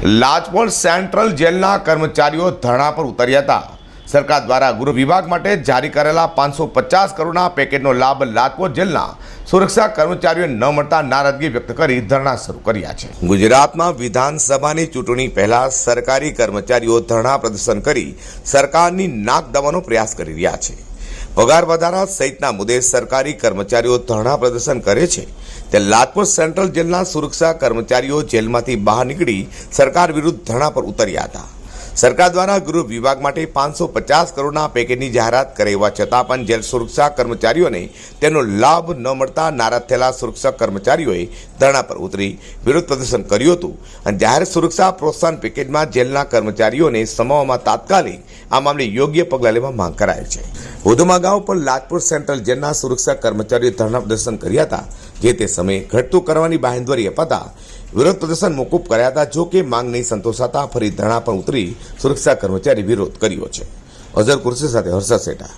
Lajpore central જેલના કર્મચારીઓ ધરણા પર ઉતર્યા હતા। સરકાર દ્વારા ગૃહ વિભાગ માટે જારી કરેલા 550 કરોડના પેકેજનો લાભ લાજપોર જેલના સુરક્ષા કર્મચારીઓએ ન મળતા નારાજગી વ્યક્ત કરી ધરણા શરૂ કર્યા છે। ગુજરાતમાં વિધાનસભાની ચૂંટણી પહેલા સરકારી કર્મચારીઓ ધરણા પ્રદર્શન કરી સરકારની નાક દબાવવાનો પ્રયાસ કરી રહ્યા છે। પગાર વધારા સહિતના મુદ્દે સરકારી કર્મચારીઓ ધરણા પ્રદર્શન કરે છે। તે લાજપોર સેન્ટ્રલ જેલના સુરક્ષા કર્મચારીઓ જેલમાંથી બહાર નીકળી સરકાર વિરુદ્ધ ધરણા પર ઉતર્યા હતા। સરકાર દ્વારા ગૃહ વિભાગ માટે 550 કરોડના પેકેજની જાહેરાત કરી હોવા છતાં પણ જેલ સુરક્ષા કર્મચારીઓને તેનો લાભ ન મળતા નારાજ થયેલા સુરક્ષા કર્મચારીઓએ ધરણા પર ઉતરી વિરોધ પ્રદર્શન કર્યું હતું અને જાહેર સુરક્ષા પ્રોત્સાહન પેકેજમાં જેલના કર્મચારીઓને સમાવવામાં તાત્કાલિક આ મામલે યોગ્ય પગલાં લેવા માંગ કરાઈ છે। વધુમાં અગાઉ પણ લાજપોર સેન્ટ્રલ જેલના સુરક્ષા કર્મચારીઓએ ધરણા પ્રદર્શન કર્યા હતા, જે તે સમયે ઘટતું કરવાની બાંહેધરી અપાતા વિરોધ પ્રદર્શન મોકૂફ કર્યા હતા। જો કે માંગ નહીં સંતોષાતા ફરી ધરણા પર ઉતરી સુરક્ષા કર્મચારી વિરોધ કર્યો છે। અઝર કુર્સી સાથે હર્ષદ સેઠા।